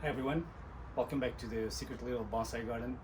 Hi everyone, welcome back to the Secret Little Bonsai Garden.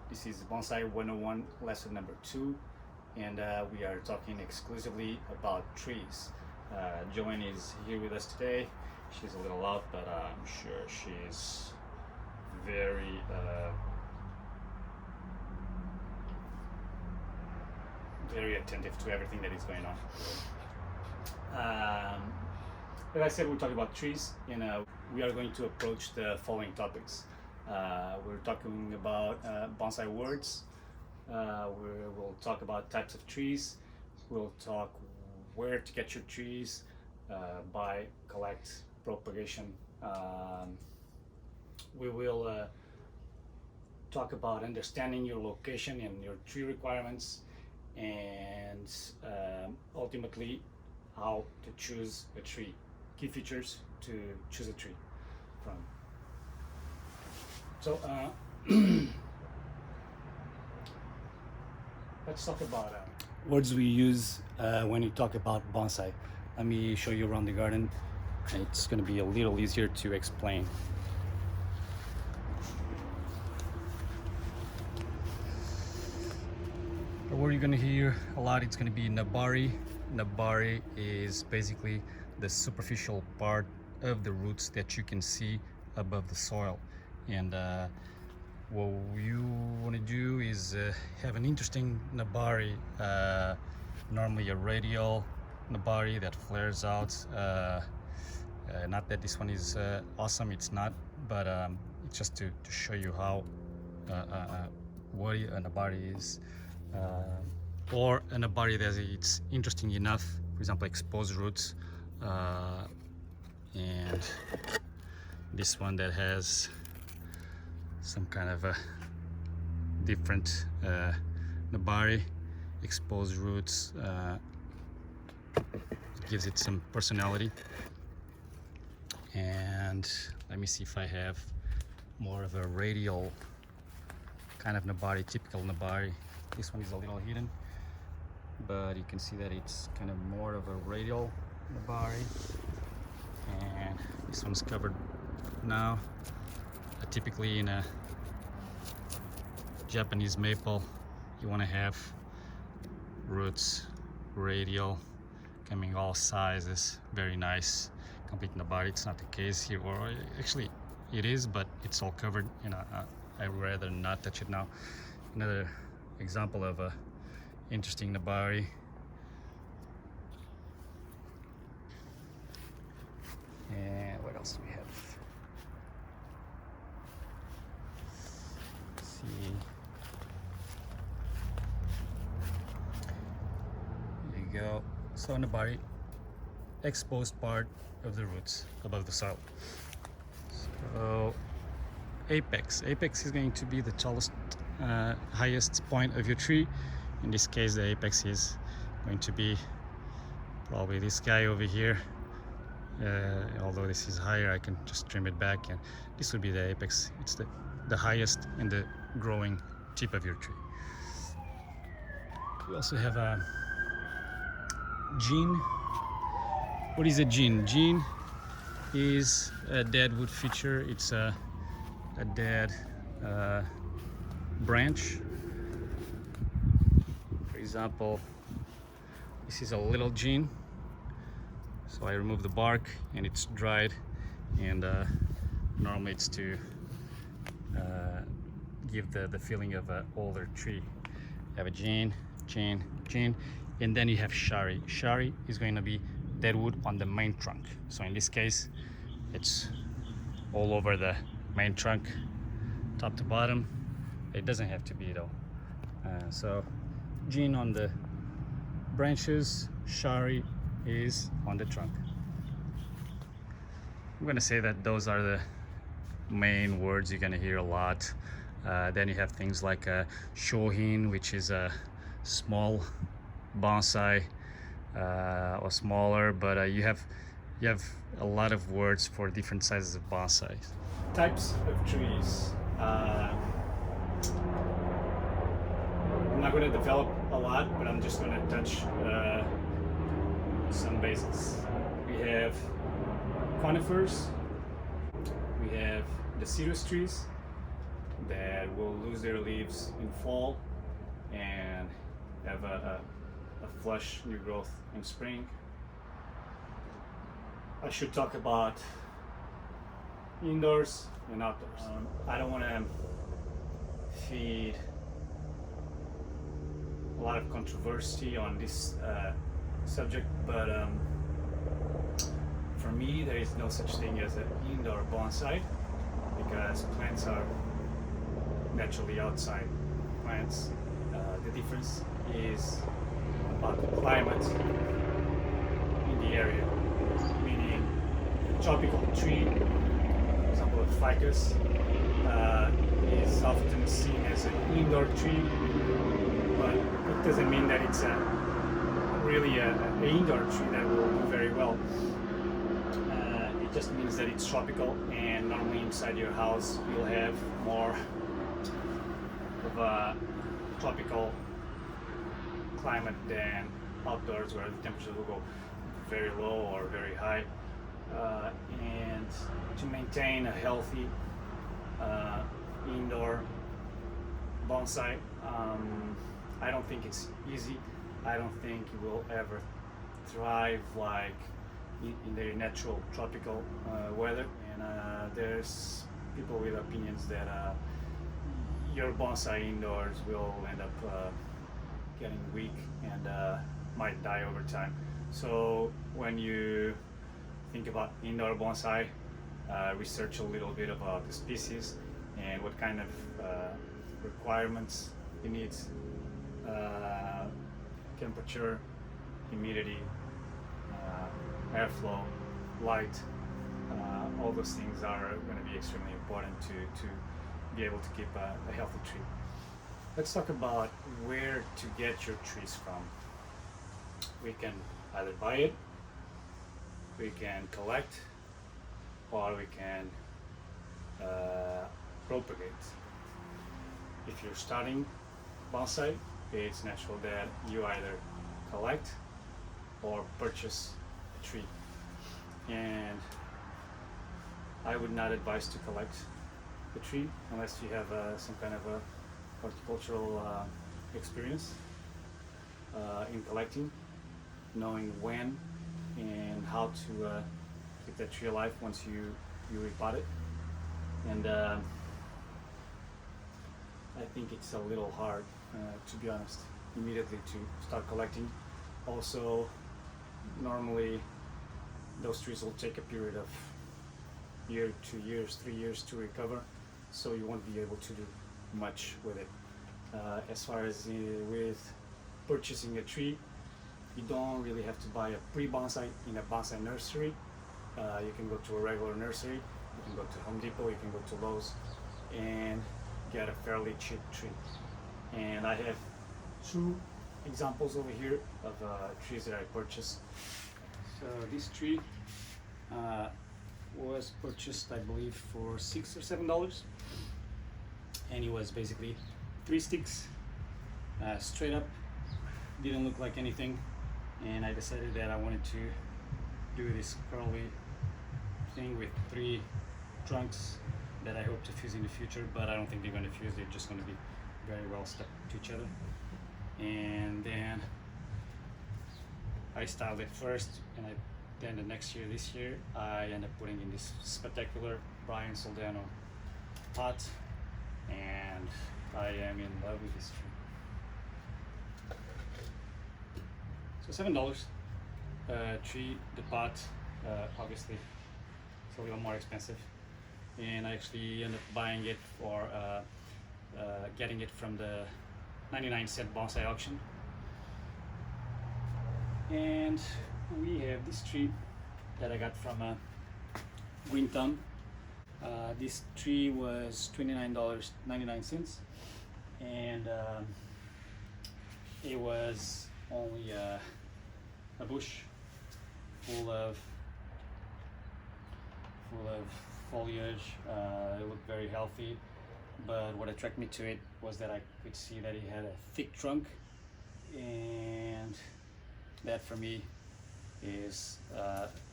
This is Bonsai 101 lesson number 2, and we are talking exclusively about trees. Joanne is here with us today. She's a little loud, but I'm sure she's very very attentive to everything that is going on. As I said, we're talking about trees, and we are going to approach the following topics. We're talking about bonsai words. We'll talk about types of trees. We'll talk where to get your trees, buy, collect, propagation. We will talk about understanding your location and your tree requirements, and ultimately how to choose a tree. Key features to choose a tree from. So let's talk about words we use when you talk about bonsai. Let me show you around the garden. It's going to be a little easier to explain. The word you're going to hear a lot, it's going to be nabari. Nabari is basically the superficial part of the roots that you can see above the soil. And what you want to do is have an interesting nabari, normally a radial nabari that flares out. Not that this one is awesome, it's not, but it's just to show you how what a nabari is. Or a nabari that it's interesting enough, for example, exposed roots, and this one that has some kind of a different nabari, exposed roots. It gives it some personality. And let me see if I have more of a radial kind of nabari, typical nabari. This one is a little hidden, but you can see that it's kind of more of a radial nabari, and this one's covered now. Typically in a Japanese maple, you want to have roots radial, coming all sizes, very nice, complete nabari. It's not the case here, or actually it is, but it's all covered, and I'd rather not touch it now. Another example of a interesting nabari. And what else do we have? Let's see. There you go. So nabari, exposed part of the roots above the soil. So apex. Apex is going to be the tallest, highest point of your tree. In this case, the apex is going to be probably this guy over here. Although this is higher, I can just trim it back, and this would be the apex. It's the highest in the growing tip of your tree. We also have a gene. What is a gene? Gene is a dead wood feature. It's a dead branch. For example, this is a little gene. So I remove the bark and it's dried, and normally it's to give the feeling of an older tree. You have a gene, and then you have shari. Shari is going to be dead wood on the main trunk. So in this case, it's all over the main trunk, top to bottom. It doesn't have to be though. So gene on the branches, shari is on the trunk. I'm gonna say that those are the main words you're gonna hear a lot. Then you have things like shohin, which is a small bonsai, or smaller, but you have a lot of words for different sizes of bonsai. Types of trees. I'm not going to develop a lot, but I'm just going to touch some basics. We have conifers, we have deciduous trees that will lose their leaves in fall and have a flush new growth in spring. I should talk about indoors and outdoors. I don't want to feed a lot of controversy on this subject, but for me there is no such thing as an indoor bonsai, because plants are naturally outside plants. The difference is about the climate in the area, meaning a tropical tree, for example a ficus, is often seen as an indoor tree, but it doesn't mean that it's really an indoor tree that will do very well. It just means that it's tropical, and normally inside your house you'll have more of a tropical climate than outdoors, where the temperature will go very low or very high. And to maintain a healthy indoor bonsai, I don't think it's easy. I don't think it will ever thrive like in their natural tropical weather. And there's people with opinions that your bonsai indoors will end up getting weak and might die over time. So when you think about indoor bonsai, research a little bit about the species and what kind of requirements it needs, temperature, humidity, airflow, light. All those things are going to be extremely important to be able to keep a healthy tree. Let's talk about where to get your trees from. We can either buy it, we can collect, or we can propagate. If you're starting bonsai, it's natural that you either collect or purchase a tree. And I would not advise to collect the tree unless you have some kind of a horticultural experience in collecting, knowing when and how to keep that tree alive once you repot it. And I think it's a little hard, to be honest, immediately to start collecting. Also, normally those trees will take a period of year, 2 years, 3 years to recover, so you won't be able to do much with it. As far as with purchasing a tree, you don't really have to buy a pre-bonsai in a bonsai nursery. You can go to a regular nursery, you can go to Home Depot, you can go to Lowe's and get a fairly cheap tree. And I have 2 examples over here of trees that I purchased. So this tree was purchased, I believe, for $6 or $7, and it was basically 3 sticks, straight up, didn't look like anything. And I decided that I wanted to do this curly thing with 3 trunks that I hope to fuse in the future, but I don't think they're going to fuse. They're just going to be very well stuck to each other. And then I styled it first, and then the next year, this year, I ended up putting in this spectacular Brian Soldano pot, and I am in love with this tree. So $7 tree. The pot, obviously, it's a little more expensive, and I actually ended up buying it for getting it from the 99-cent bonsai auction. And we have this tree that I got from Green Thumb. This tree was $29.99, and it was only a bush full of foliage. It looked very healthy, but what attracted me to it was that I could see that it had a thick trunk, and that for me is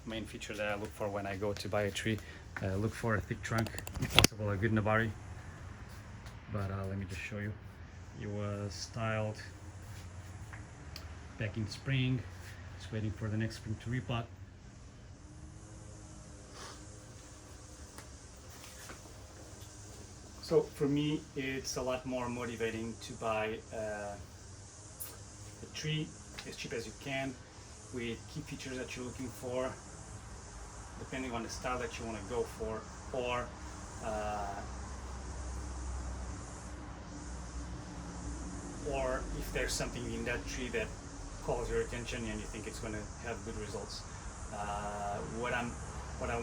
main feature that I look for when I go to buy a tree. Look for a thick trunk, if possible a good nabari. But let me just show you. It was styled back in spring. Just waiting for the next spring to repot. So for me, it's a lot more motivating to buy a tree as cheap as you can, with key features that you're looking for, depending on the style that you want to go for, or if there's something in that tree that calls your attention and you think it's going to have good results. What I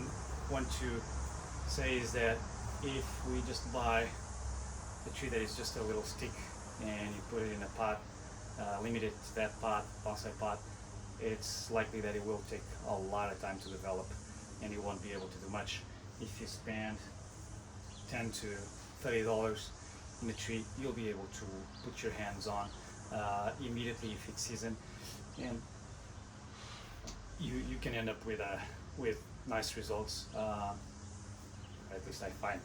want to say is that if we just buy a tree that is just a little stick and you put it in a pot, limit it to that pot, bonsai pot, it's likely that it will take a lot of time to develop and you won't be able to do much. If you spend $10 to $30 in a tree, you'll be able to put your hands on immediately if it's season, and you can end up with nice results. At least I find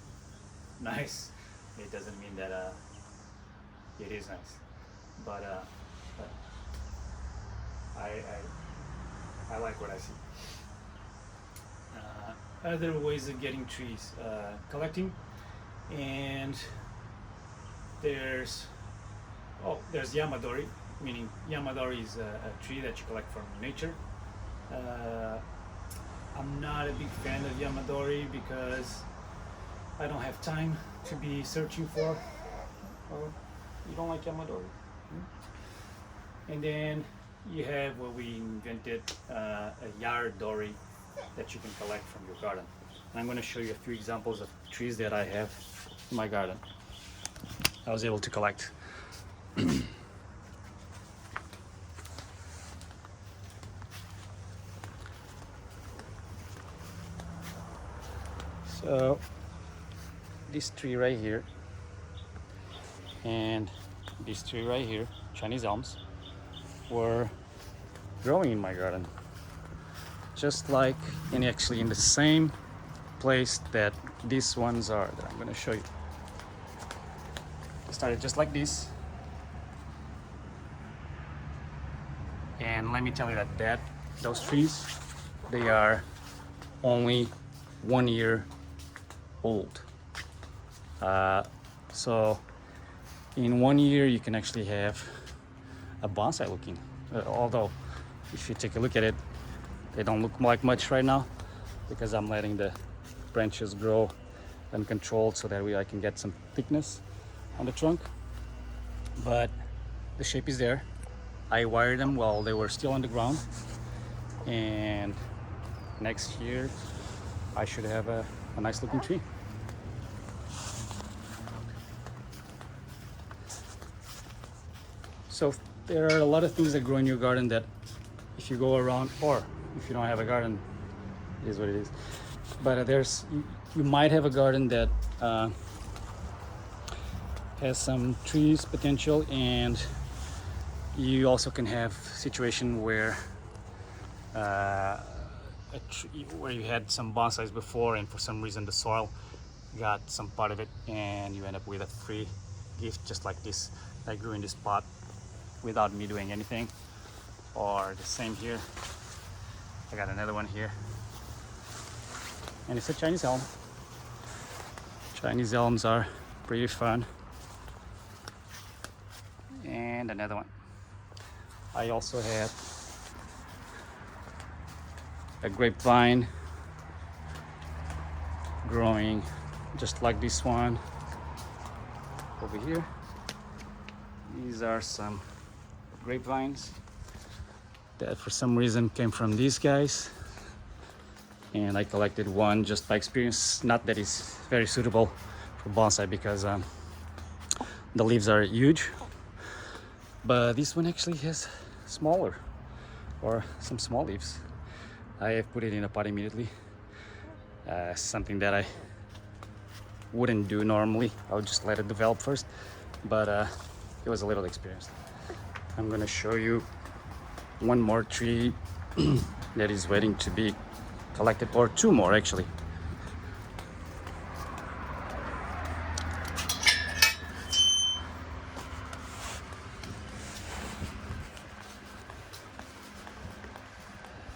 nice. It doesn't mean that it is nice, but I like what I see. Other ways of getting trees, collecting, and there's Yamadori, meaning Yamadori is a tree that you collect from nature. I'm not a big fan of Yamadori because I don't have time to be searching for. Oh, you don't like Yamadori? And then you have what we invented, a yard dory that you can collect from your garden. And I'm going to show you a few examples of trees that I have in my garden I was able to collect. So this tree right here and this tree right here, Chinese elms, were growing in my garden, just like actually in the same place that these ones are that I'm going to show you. It started just like this, and let me tell you that those trees, they are only 1 year old. So in 1 year you can actually have a bonsai looking, although if you take a look at it, they don't look like much right now because I'm letting the branches grow uncontrolled so that way I can get some thickness on the trunk. But the shape is there. I wired them while they were still on the ground, and next year I should have a nice looking tree. So there are a lot of things that grow in your garden that if you go around, or if you don't have a garden, it is what it is. But you might have a garden that has some trees potential, and you also can have situation where where you had some bonsais before and for some reason the soil got some part of it and you end up with a free gift just like this that grew in this pot without me doing anything. Or the same here, I got another one here, and it's a Chinese elm. Chinese elms are pretty fun. And another one. I also have a grapevine growing just like this one over here. These are some grapevines that for some reason came from these guys, and I collected one just by experience. Not that it's very suitable for bonsai because the leaves are huge, but this one actually has smaller or some small leaves. I have put it in a pot immediately, something that I wouldn't do normally. I would just let it develop first, but it was a little experience. I'm gonna show you one more tree that is waiting to be collected, or 2 more actually.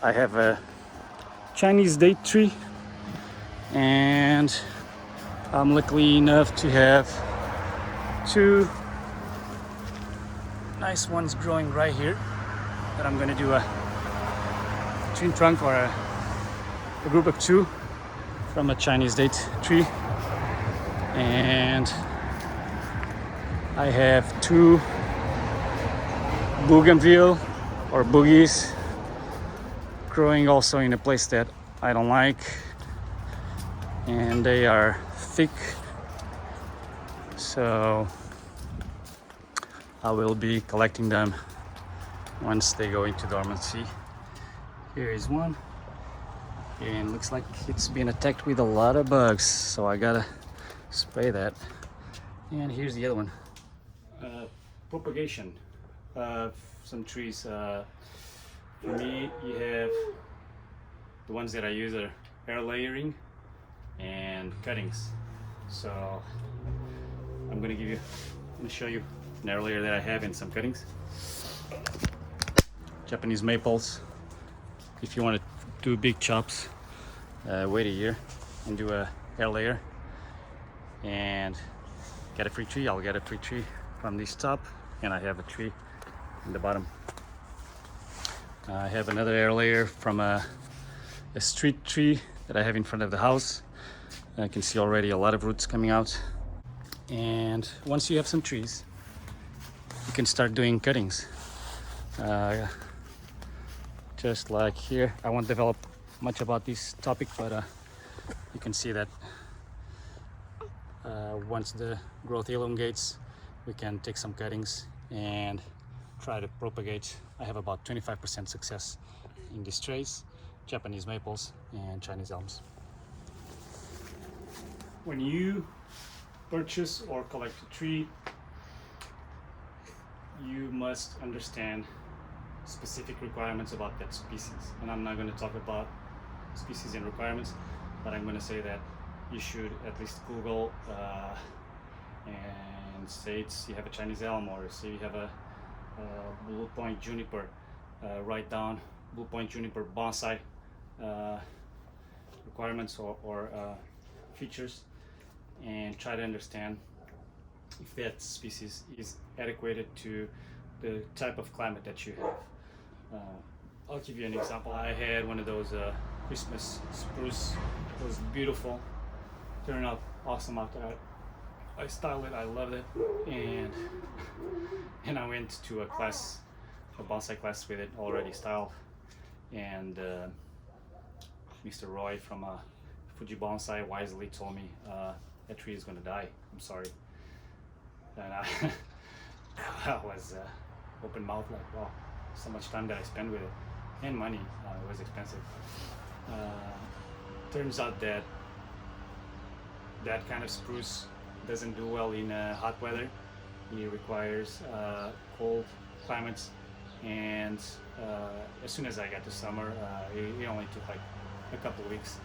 I have a Chinese date tree, and I'm lucky enough to have 2 nice ones growing right here that I'm gonna do a twin trunk, or a group of 2 from a Chinese date tree. And I have 2 bougainville or boogies growing also in a place that I don't like, and they are thick, so I will be collecting them once they go into dormancy. Here is one, and looks like it's been attacked with a lot of bugs, so I gotta spray that. And here's the other one. Propagation. Some trees. For me, you have the ones that I use are air layering and cuttings. So I'm gonna show you an air layer that I have and some cuttings. Japanese maples. If you want to do big chops, wait a year and do a air layer and get a free tree. I'll get a free tree from this top, and I have a tree in the bottom. I have another air layer from a street tree that I have in front of the house. I can see already a lot of roots coming out. And once you have some trees, you can start doing cuttings. Just like here, I won't develop much about this topic, but you can see that once the growth elongates, we can take some cuttings and try to propagate. I have about 25% success in these trays: Japanese maples and Chinese elms. When you purchase or collect a tree, you must understand specific requirements about that species. And I'm not going to talk about species and requirements, but I'm going to say that you should at least Google and say you have a Chinese elm, or say you have a blue point juniper. Write down blue point juniper bonsai requirements or features, and try to understand if that species is adequate to the type of climate that you have. I'll give you an example. I had one of those Christmas spruce. It was beautiful, turned out awesome after I styled it. I loved it, and I went to a class, a bonsai class with it already styled, and Mr. Roy from Fuji Bonsai wisely told me that tree is going to die. I'm sorry. And I was open mouth, like, wow, so much time that I spent with it, and money. It was expensive. Turns out that that kind of spruce doesn't do well in hot weather. It requires cold climates, and as soon as I got to summer, it only took like a couple of weeks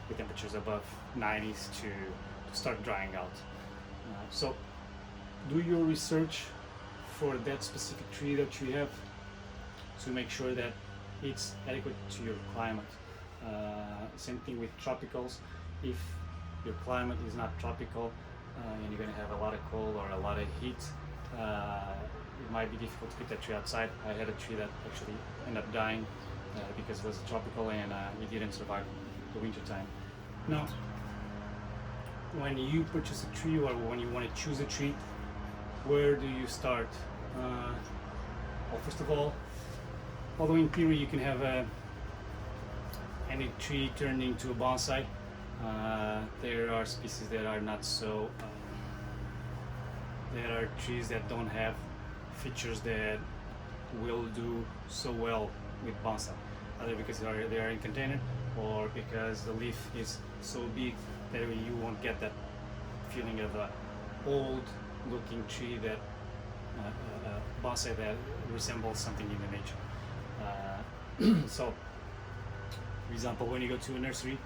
with temperatures above 90s to start drying out. So do your research for that specific tree that you have to make sure that it's adequate to your climate. Same thing with tropicals. If your climate is not tropical and you're going to have a lot of cold or a lot of heat, it might be difficult to put that tree outside. I had a tree that actually ended up dying because it was tropical, and it didn't survive the winter time. Now, when you purchase a tree, or when you want to choose a tree, where do you start? Well, first of all, although in theory you can have any tree turned into a bonsai, there are species that are not so. There are trees that don't have features that will do so well with bonsai, either because they are in container, or because the leaf is so big that you won't get that feeling of a old looking tree, that bonsai that resembles something in the nature. So For example, when you go to a nursery,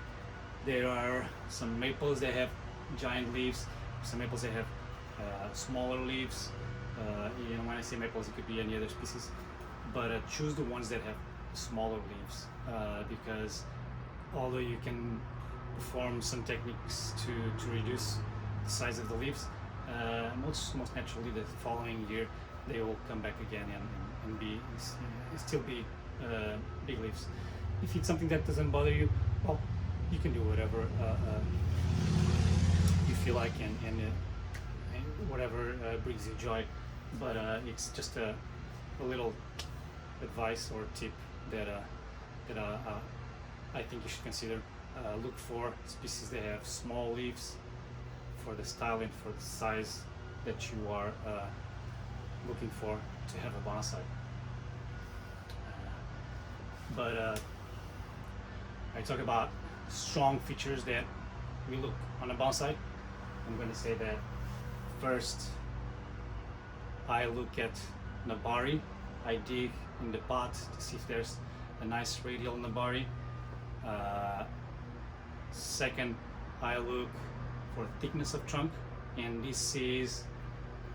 there are some maples that have giant leaves, some maples that have smaller leaves. When I say maples, it could be any other species, but choose the ones that have smaller leaves, because although you can perform some techniques to reduce the size of the leaves, most naturally the following year they will come back again and still be big leaves. If it's something that doesn't bother you, well, you can do whatever you feel like and whatever brings you joy, but it's just a little advice or tip that I think you should consider. Look for species that have small leaves for the style and for the size that you are looking for to have a bonsai. But I talk about strong features that we look on a bonsai. I'm going to say that first I look at nabari. I dig in the pot to see if there's a nice radial nabari. Second, I look for thickness of trunk, and this is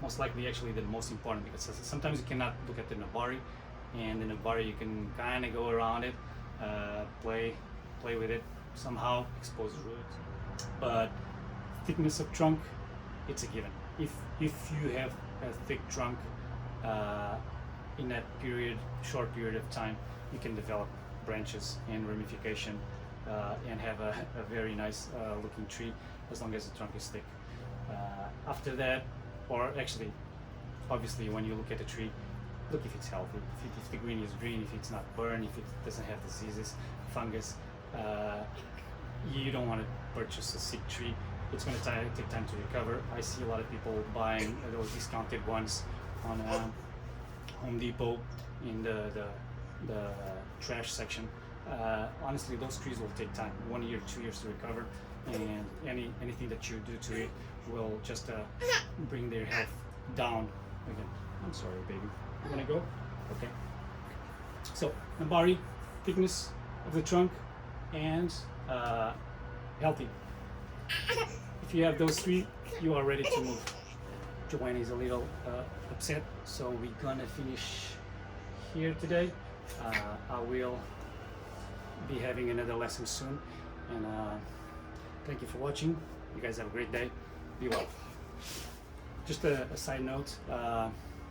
most likely actually the most important, because sometimes you cannot look at the nabari, and the nabari you can kind of go around it, play with it, somehow expose the roots. But thickness of trunk, it's a given. If you have a thick trunk in that short period of time, you can develop branches and ramification and have a very nice looking tree, as long as the trunk is thick. After that, or actually, obviously, when you look at a tree, look if it's healthy, if the green is green, if it's not burned, if it doesn't have diseases, fungus. You don't want to purchase a sick tree. It's going to take time to recover. I see a lot of people buying those discounted ones on Home Depot in the trash section. Honestly, those trees will take time, 1 year, 2 years to recover, and anything that you do to it will just bring their health down again. I'm sorry, baby. You wanna go? Okay. So, nabari, thickness of the trunk, and healthy. If you have those three, you are ready to move. Joanne is a little upset, so we're gonna finish here today. I will be having another lesson soon, and thank you for watching. You guys have a great day. Be well. Just a side note,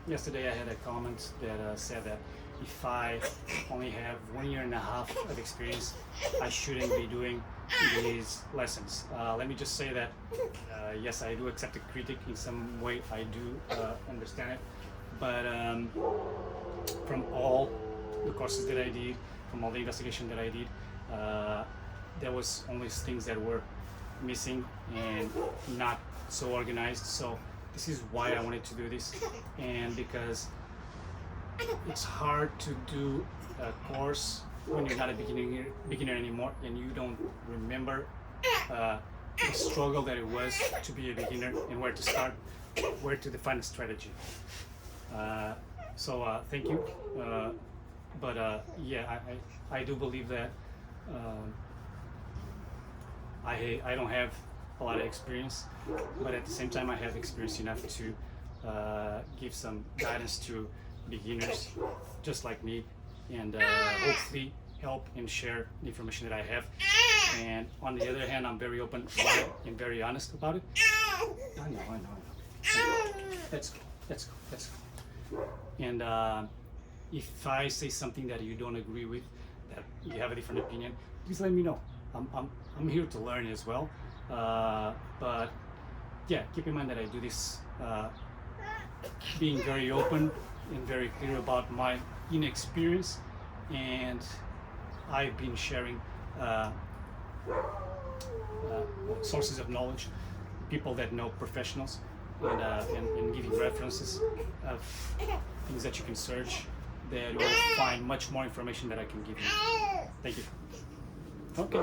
yesterday I had a comment that said that if I only have 1.5 years of experience, I shouldn't be doing these lessons. Let me just say that yes, I do accept a critic in some way. I do understand it, but from all the courses that I did, from all the investigation that I did, there was only things that were missing and not so organized. So this is why I wanted to do this, and because it's hard to do a course when you're not a beginner anymore, and you don't remember the struggle that it was to be a beginner, and where to start, where to define a strategy. So thank you. But yeah, I do believe that I don't have a lot of experience, but at the same time I have experience enough to give some guidance to beginners just like me, and hopefully help and share the information that I have. And on the other hand, I'm very open and very honest about it. I know. Let's go. And if I say something that you don't agree with, that you have a different opinion, please let me know. I'm here to learn as well. But yeah, keep in mind that I do this being very open and very clear about my inexperience, and I've been sharing sources of knowledge, people that know, professionals, and giving references of things that you can search, that will find much more information that I can give you. Thank you. Okay.